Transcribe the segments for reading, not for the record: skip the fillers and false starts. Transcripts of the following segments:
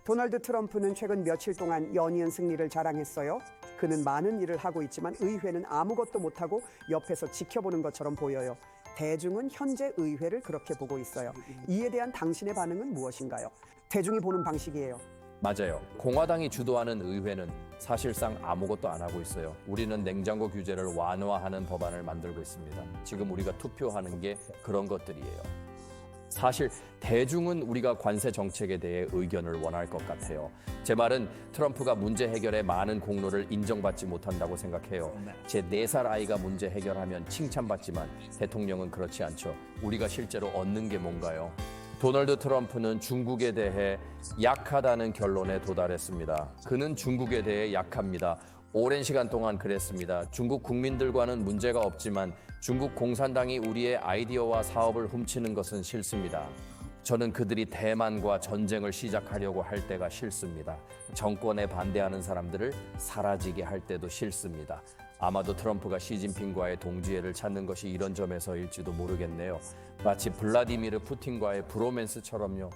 도널드 트럼프는 최근 며칠 동안 연이은 승리를 자랑했어요. 그는 많은 일을 하고 있지만 의회는 아무것도 못하고 옆에서 지켜보는 것처럼 보여요. 대중은 현재 의회를 그렇게 보고 있어요. 이에 대한 당신의 반응은 무엇인가요? 대중이 보는 방식이에요. 맞아요. 공화당이 주도하는 의회는 사실상 아무것도 안 하고 있어요. 우리는 냉장고 규제를 완화하는 법안을 만들고 있습니다. 지금 우리가 투표하는 게 그런 것들이에요. 사실 대중은 우리가 관세 정책에 대해 의견을 원할 것 같아요. 제 말은 트럼프가 문제 해결에 많은 공로를 인정받지 못한다고 생각해요. 제 4살 아이가 문제 해결하면 칭찬받지만 대통령은 그렇지 않죠. 우리가 실제로 얻는 게 뭔가요? 도널드 트럼프는 중국에 대해 약하다는 결론에 도달했습니다. 그는 중국에 대해 약합니다. 오랜 시간 동안 그랬습니다. 중국 국민들과는 문제가 없지만 중국 공산당이 우리의 아이디어와 사업을 훔치는 것은 싫습니다. 저는 그들이 대만과 전쟁을 시작하려고 할 때가 싫습니다. 정권에 반대하는 사람들을 사라지게 할 때도 싫습니다. 아마도 트럼프가 시진핑과의 동지애를 찾는 것이 이런 점에서일지도 모르겠네요. 마치 블라디미르 푸틴과의 브로맨스처럼요.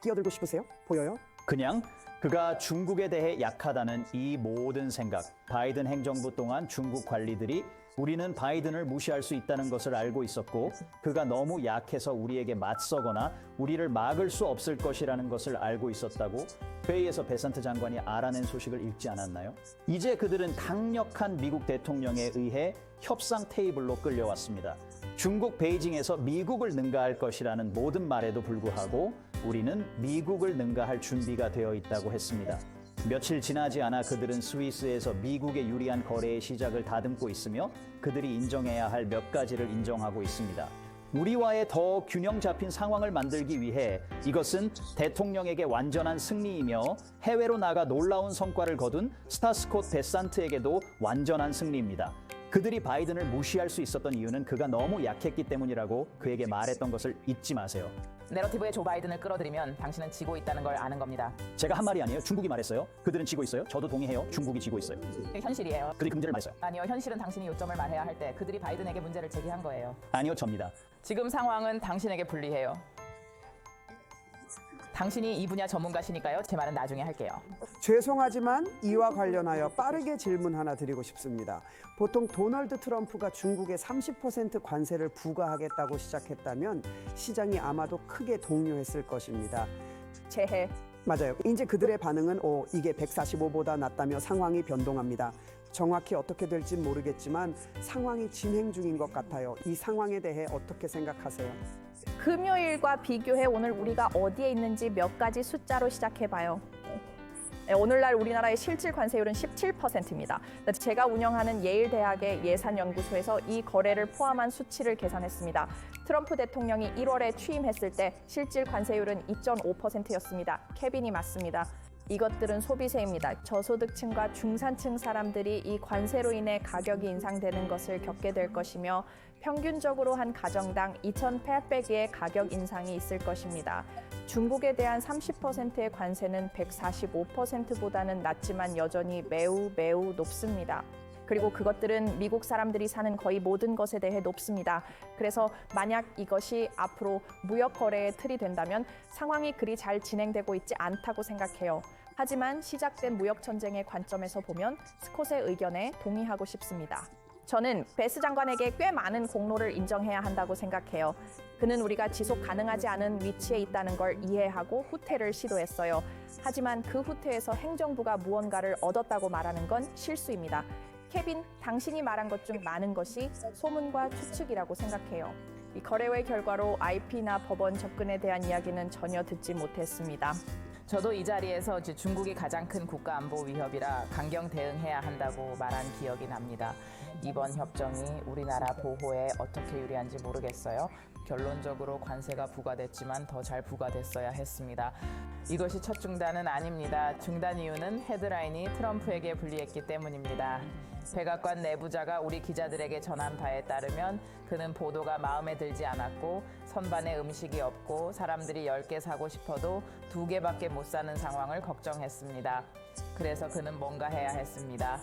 끼어들고 싶으세요? 보여요? 그냥 그가 중국에 대해 약하다는 이 모든 생각, 바이든 행정부 동안 중국 관리들이 우리는 바이든을 무시할 수 있다는 것을 알고 있었고 그가 너무 약해서 우리에게 맞서거나 우리를 막을 수 없을 것이라는 것을 알고 있었다고 회의에서 베산트 장관이 알아낸 소식을 읽지 않았나요? 이제 그들은 강력한 미국 대통령에 의해 협상 테이블로 끌려왔습니다. 중국 베이징에서 미국을 능가할 것이라는 모든 말에도 불구하고 우리는 미국을 능가할 준비가 되어 있다고 했습니다. 며칠 지나지 않아 그들은 스위스에서 미국에 유리한 거래의 시작을 다듬고 있으며 그들이 인정해야 할 몇 가지를 인정하고 있습니다. 우리와의 더 균형 잡힌 상황을 만들기 위해 이것은 대통령에게 완전한 승리이며 해외로 나가 놀라운 성과를 거둔 스타스콧 베산트에게도 완전한 승리입니다. 그들이 바이든을 무시할 수 있었던 이유는 그가 너무 약했기 때문이라고 그에게 말했던 것을 잊지 마세요. 내러티브의 조 바이든을 끌어들이면 당신은 지고 있다는 걸 아는 겁니다. 제가 한 말이 아니에요. 중국이 말했어요. 그들은 지고 있어요. 저도 동의해요. 중국이 지고 있어요. 그게 현실이에요. 그들이 그 문제를 말했어요. 아니요, 현실은 당신이 요점을 말해야 할 때 그들이 바이든에게 문제를 제기한 거예요. 아니요, 접니다. 지금 상황은 당신에게 불리해요. 당신이 이 분야 전문가시니까요. 제 말은 나중에 할게요. 죄송하지만 이와 관련하여 빠르게 질문 하나 드리고 싶습니다. 보통 도널드 트럼프가 중국에 30% 관세를 부과하겠다고 시작했다면 시장이 아마도 크게 동요했을 것입니다. 재해. 맞아요. 이제 그들의 반응은 이게 145보다 낫다며 상황이 변동합니다. 정확히 어떻게 될지 모르겠지만 상황이 진행 중인 것 같아요. 이 상황에 대해 어떻게 생각하세요? 금요일과 비교해 오늘 우리가 어디에 있는지 몇 가지 숫자로 시작해봐요. 오늘날 우리나라의 실질 관세율은 17%입니다. 제가 운영하는 예일대학의 예산연구소에서 이 거래를 포함한 수치를 계산했습니다. 트럼프 대통령이 1월에 취임했을 때 실질 관세율은 2.5%였습니다. 케빈이 맞습니다. 이것들은 소비세입니다. 저소득층과 중산층 사람들이 이 관세로 인해 가격이 인상되는 것을 겪게 될 것이며 평균적으로 한 가정당 2,800의 가격 인상이 있을 것입니다. 중국에 대한 30%의 관세는 145%보다는 낮지만 여전히 매우 높습니다. 그리고 그것들은 미국 사람들이 사는 거의 모든 것에 대해 높습니다. 그래서 만약 이것이 앞으로 무역 거래의 틀이 된다면 상황이 그리 잘 진행되고 있지 않다고 생각해요. 하지만 시작된 무역 전쟁의 관점에서 보면 스콧의 의견에 동의하고 싶습니다. 저는 베스 장관에게 꽤 많은 공로를 인정해야 한다고 생각해요. 그는 우리가 지속 가능하지 않은 위치에 있다는 걸 이해하고 후퇴를 시도했어요. 하지만 그 후퇴에서 행정부가 무언가를 얻었다고 말하는 건 실수입니다. 케빈, 당신이 말한 것 중 많은 것이 소문과 추측이라고 생각해요. 이 거래의 결과로 IP나 법원 접근에 대한 이야기는 전혀 듣지 못했습니다. 저도 이 자리에서 중국이 가장 큰 국가안보 위협이라 강경 대응해야 한다고 말한 기억이 납니다. 이번 협정이 우리나라 보호에 어떻게 유리한지 모르겠어요. 결론적으로 관세가 부과됐지만 더 잘 부과됐어야 했습니다. 이것이 첫 중단은 아닙니다. 중단 이유는 헤드라인이 트럼프에게 불리했기 때문입니다. 백악관 내부자가 우리 기자들에게 전한 바에 따르면 그는 보도가 마음에 들지 않았고 선반에 음식이 없고 사람들이 10개 사고 싶어도 2개밖에 못 사는 상황을 걱정했습니다. 그래서 그는 뭔가 해야 했습니다.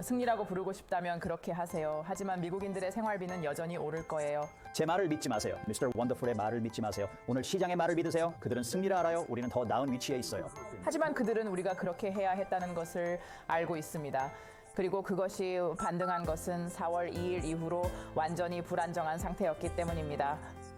승리라고 부르고 싶다면 그렇게 하세요. 하지만 미국인들의 생활비는 여전히 오를 거예요. 제 말을 믿지 마세요. 미스터 원더풀의 말을 믿지 마세요. 오늘 시장의 말을 믿으세요. 그들은 승리를 알아요. 우리는 더 나은 위치에 있어요. 하지만 그들은 우리가 그렇게 해야 했다는 것을 알고 있습니다. 그리고 그것이 반등한 것은 4월 2일 이후로 완전히 불안정한 상태였기 때문입니다.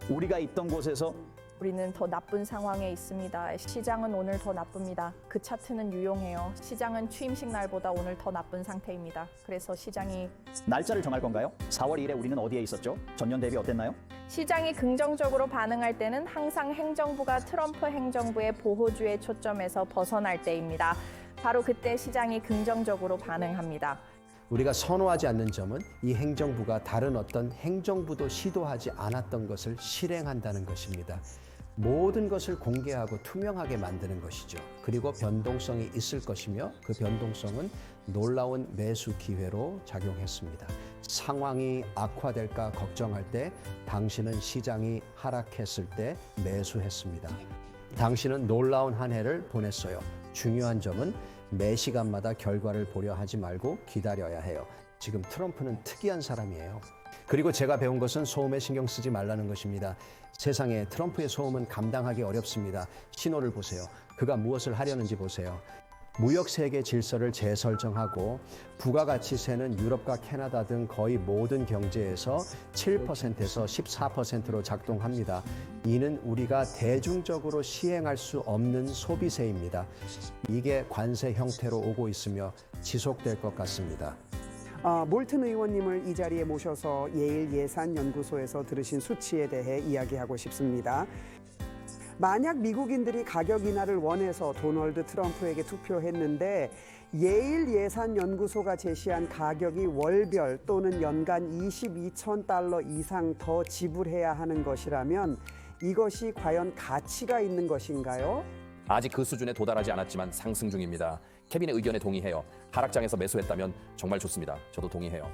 우리가 있던 곳에서 우리는 더 나쁜 상황에 있습니다. 시장은 오늘 더 나쁩니다. 그 차트는 유용해요. 시장은 취임식 날보다 오늘 더 나쁜 상태입니다. 그래서 시장이 날짜를 정할 건가요? 4월 1일에 우리는 어디에 있었죠? 전년 대비 어땠나요? 시장이 긍정적으로 반응할 때는 항상 행정부가 트럼프 행정부의 보호주의 초점에서 벗어날 때입니다. 바로 그때 시장이 긍정적으로 반응합니다. 우리가 선호하지 않는 점은 이 행정부가 다른 어떤 행정부도 시도하지 않았던 것을 실행한다는 것입니다. 모든 것을 공개하고 투명하게 만드는 것이죠. 그리고 변동성이 있을 것이며 그 변동성은 놀라운 매수 기회로 작용했습니다. 상황이 악화될까 걱정할 때 당신은 시장이 하락했을 때 매수했습니다. 당신은 놀라운 한 해를 보냈어요. 중요한 점은 매 시간마다 결과를 보려 하지 말고 기다려야 해요. 지금 트럼프는 특이한 사람이에요. 그리고 제가 배운 것은 소음에 신경 쓰지 말라는 것입니다. 세상에 트럼프의 소음은 감당하기 어렵습니다. 신호를 보세요. 그가 무엇을 하려는지 보세요. 무역 세계 질서를 재설정하고 부가가치세는 유럽과 캐나다 등 거의 모든 경제에서 7%에서 14%로 작동합니다. 이는 우리가 대중적으로 시행할 수 없는 소비세입니다. 이게 관세 형태로 오고 있으며 지속될 것 같습니다. 몰튼 의원님을 이 자리에 모셔서 예일 예산연구소에서 들으신 수치에 대해 이야기하고 싶습니다. 만약 미국인들이 가격 인하를 원해서 도널드 트럼프에게 투표했는데 예일 예산연구소가 제시한 가격이 월별 또는 연간 22,000달러 이상 더 지불해야 하는 것이라면 이것이 과연 가치가 있는 것인가요? 아직 그 수준에 도달하지 않았지만 상승 중입니다. 케빈의 의견에 동의해요. 하락장에서 매수했다면 정말 좋습니다. 저도 동의해요.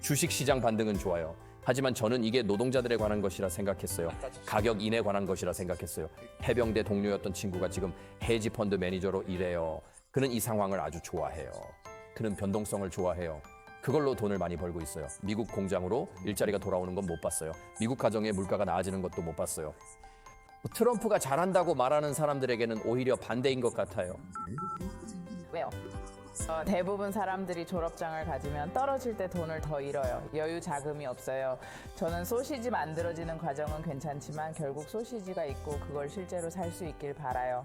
주식시장 반등은 좋아요. 하지만 저는 이게 노동자들에 관한 것이라 생각했어요. 가격 인에 관한 것이라 생각했어요. 해병대 동료였던 친구가 지금 헤지펀드 매니저로 일해요. 그는 이 상황을 아주 좋아해요. 그는 변동성을 좋아해요. 그걸로 돈을 많이 벌고 있어요. 미국 공장으로 일자리가 돌아오는 건 못 봤어요. 미국 가정의 물가가 나아지는 것도 못 봤어요. 트럼프가 잘한다고 말하는 사람들에게는 오히려 반대인 것 같아요. 왜요? 대부분 사람들이 졸업장을 가지면 떨어질 때 돈을 더 잃어요. 여유 자금이 없어요. 저는 소시지 만들어지는 과정은 괜찮지만 결국 소시지가 있고 그걸 실제로 살 수 있길 바라요.